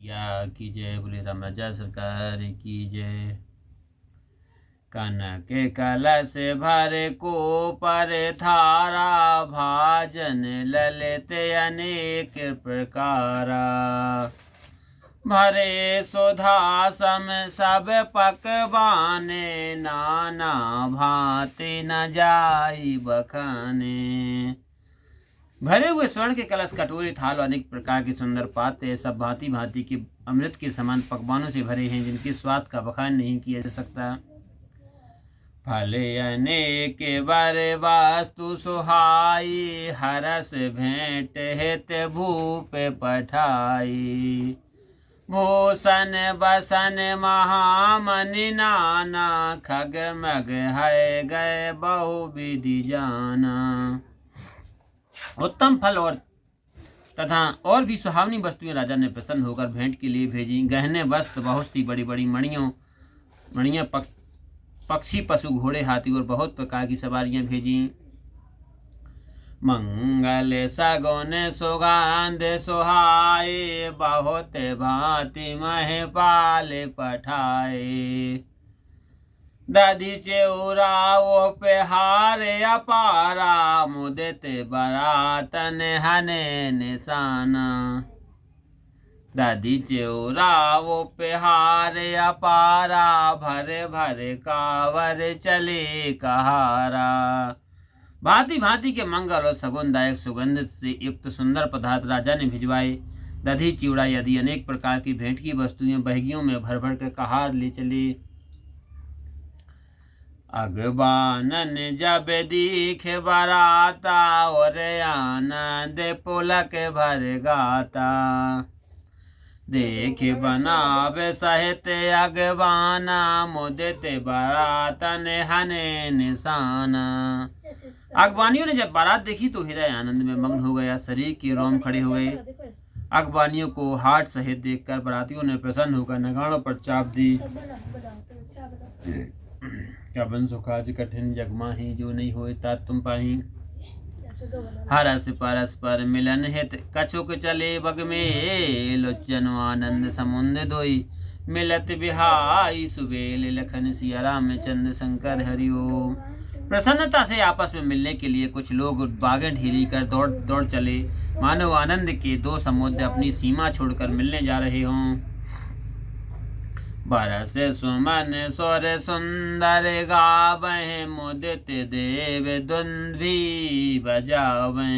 या की जय, बोले राम राजा सरकार की जय। कनक कलश भर को पर थारा, भाजन ललित अनेक प्रकारा। भरे सुधा सम सब पकवाने, नाना भांति न जाई बखाने। भरे हुए स्वर्ण के कलश, कटोरे, थाल, अनेक प्रकार के सुंदर पात्र, सब भांति भांति के अमृत के समान पकवानों से भरे हैं, जिनके स्वाद का बखान नहीं किया जा सकता। फल अनेक वर वस्तु सुहाई, हरस भेंट हित भूप पठाई। भूषण बसन महामनि नाना, खग मग है गए बहु विधि जाना। उत्तम फल और भी सुहावनी वस्तुएं राजा ने प्रसन्न होकर भेंट के लिए भेजी। गहने, वस्त्र, बहुत सी बड़ी बड़ी मणियां, पक्षी, पशु, घोड़े, हाथी और बहुत प्रकार की सवारियां भेजी। मंगल सगुन सुगंध सुहाए, बहुत भांति महिपाल पठाए। दधि चिउरा पेहार अपारा, मुदित बरातन हने निशाना। दधि चिउरा पेहार अपारा, भरे भरे कावर चले कहारा। भांति भांति के मंगल और सगुनदायक सुगंध से युक्त सुंदर पदार्थ राजा ने भिजवाए। दधि चिउड़ा आदि अनेक प्रकार की भेंट की वस्तुएं बहगियों में भर भर कर कहार ले चले। अगवानन जब दीख बराता, और आनंद पुलक भर गाता। देख बनावे सहित अगवाना, मुदित बरातन हने निशाना। अगवानियों ने जब बारात देखी तो हृदय आनंद में मग्न हो गया, शरीर के रोम खड़े हो गए। अगवानियों को हाट सहित देखकर बारातियों ने प्रसन्न होकर नगाड़ों पर चाप दी। कबन सुखाज कठिन जग माही, जो नहीं होए तात तुम पाही। हरस परस पर मिलन हित, कछुक चले बग में। लोचन आनंद समुंद दोई, मिलत बिहाई सुबेल। लखन सिया रामचंद्र शंकर हरिओम। प्रसन्नता से आपस में मिलने के लिए कुछ लोग बागें ढीली कर दौड़ चले, मानो आनंद के दो समुद्र अपनी सीमा छोड़कर मिलने जा रहे हों। बरस सुमन स्वर सुंदर गावह, मुदित देव दुंदुभि बजावह।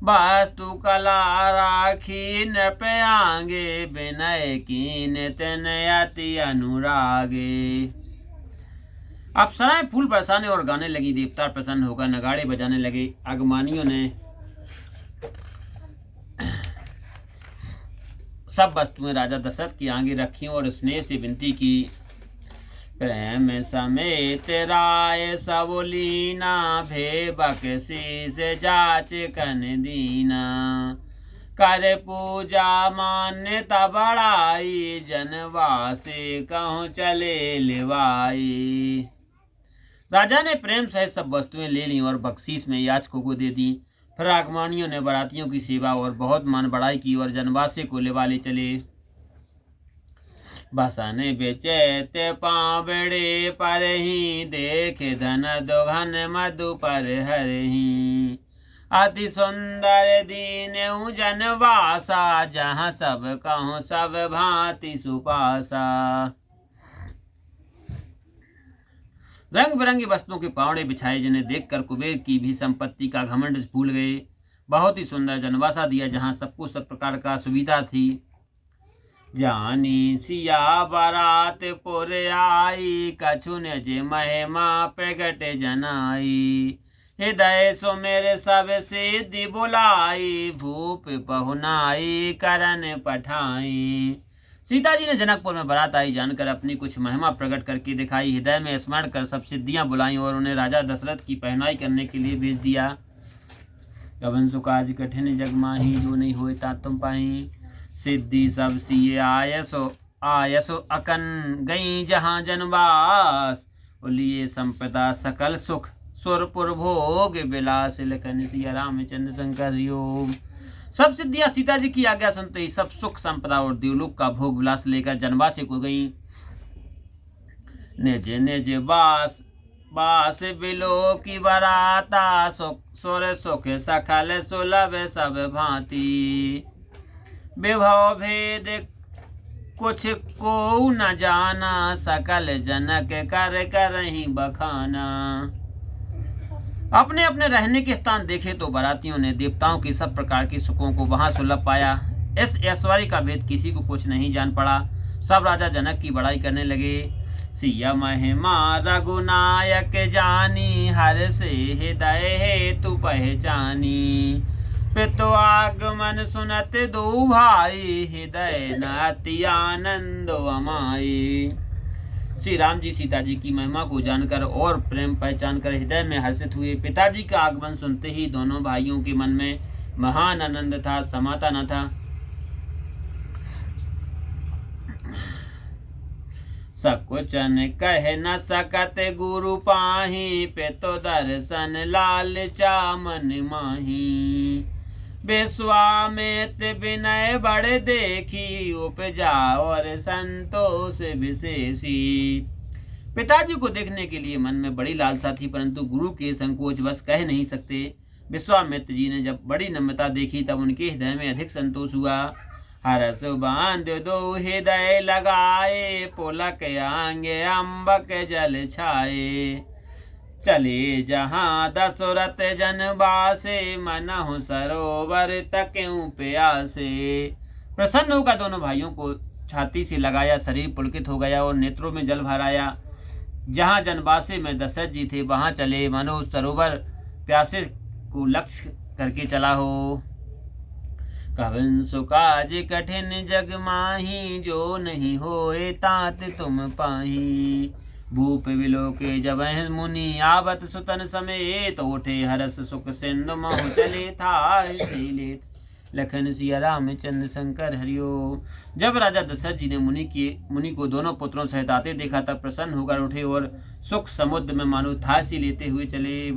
वास्तु कला राखी नृप आंगे, विनय कीन तिन अति अनुरागे। अप्सराएं फूल बरसाने और गाने लगी, देवता प्रसन्न होकर नगाड़े बजाने लगे। अगमानियों ने सब वस्तुएं राजा दशरथ की आगे रखी और स्नेह से विनती की। प्रेम समेत राय सबलीना, भेबक शीस जाच कन दीना। कर पूजा मान्यता बढ़ाई, जनवासे कहूँ चले लिवाई। राजा ने प्रेम सहित सब वस्तुएं ले ली और बख्शीश में याचकों को दे दी। फिर आगमनियों ने बारातियों की सेवा और बहुत मान बढ़ाई की और जनवासे को लेवाले चले। बसन बेचैत पावड़े पर ही, देख धन दोघन मधु पर हरही। अति सुंदर दीन जनवासा, जहाँ सब कहूँ सब भांति सुपासा। रंग बिरंगी वस्तुओं के पावड़े बिछाए, जिन्हें देखकर कुबेर की भी संपत्ति का घमंड भूल गए। बहुत ही सुंदर जनवासा दिया, जहाँ सबको सब प्रकार का सुविधा थी। जानी सिया बारात पुर आई, कछु ने जे महिमा प्रगट जनाई। हृदय सो मेरे सब सिद्धि बुलाई, भूप पहुनाई करन पठाई। सीता जी ने जनकपुर में बारात आई जानकर अपनी कुछ महिमा प्रकट करके दिखाई। हृदय में स्मरण कर सब सिद्धियां बुलाई और उन्हें राजा दशरथ की पहनाई करने के लिए भेज दिया। कवन सुकाज कठिन जग माही, जो नहीं होए तात तुम पाही। सिद्धि सब सिए आयसो अकन, गई जहाँ जनवास। लिए संपदा सकल सुख, सुरपुर भोग विलास। लखन सिया रामचंद्र शंकर हरिओम। सब सिद्धियां सीता जी की आज्ञा सुनते ही सब सुख संपदा और देवलोक का भोग विलास लेकर जनवासी को गई। निज निज बास बास बिलो की बराता, सुर सुख सखल सुलभ सब भांति। विभव भेद कुछ को न जाना, सकल जनक कर करहीं बखाना। अपने अपने रहने के स्थान देखे तो बारातियों ने देवताओं के सब प्रकार के सुखों को वहां सुलभ पाया। इस ऐश्वर्य का भेद किसी को कुछ नहीं जान पड़ा। सब राजा जनक की बड़ाई करने लगे। सिया महिमा रघुनायक जानी, हर से हृदय हेतु पहचानी। पितु आगमन सुनत दो भाई, हृदय न अति आनंद अमाई। श्री राम जी सीता जी की महिमा को जानकर और प्रेम पहचान कर हृदय में हर्षित हुए। पिताजी का आगमन सुनते ही दोनों भाइयों के मन में महान आनंद था, समाता न था। सकुचन कह न सकत गुरु पाही, पितु दर्शन लालचा मन माही। विश्वामित विनय बड़े देखी, उपजा और संतोष विशेषी। पिताजी को देखने के लिए मन में बड़ी लालसा थी, परंतु गुरु के संकोच बस कह नहीं सकते। विश्वामित्र जी ने जब बड़ी नम्रता देखी तब उनके हृदय में अधिक संतोष हुआ। हरस बांध दो हृदय लगाए, पुलक आंगे अम्बक जल छाए। चले जहाँ दशरथ जनवासे, मनहु सरोवर तक्यों प्यासे। प्रसन्न होकर दोनों भाइयों को छाती से लगाया, शरीर पुलकित हो गया और नेत्रों में जल भर आया। जहाँ जनवासे में दशरथ जी थे वहाँ चले, मनो सरोवर प्यासे को लक्ष्य करके चला हो। कवन सुकाज कठिन जग माही, जो नहीं होए तात तुम पाही। भूप विलोके जब मुनि, आवत सुतन समेत। उठे हरस सुख सिंधु महु चले था लेत। लखन सिया रामचंद्र शंकर हरिओ। जब राजा दशरथ जी ने मुनि को दोनों पुत्रों सहित आते देखा तब प्रसन्न होकर उठे और सुख समुद्र में मानो थासी लेते हुए चले।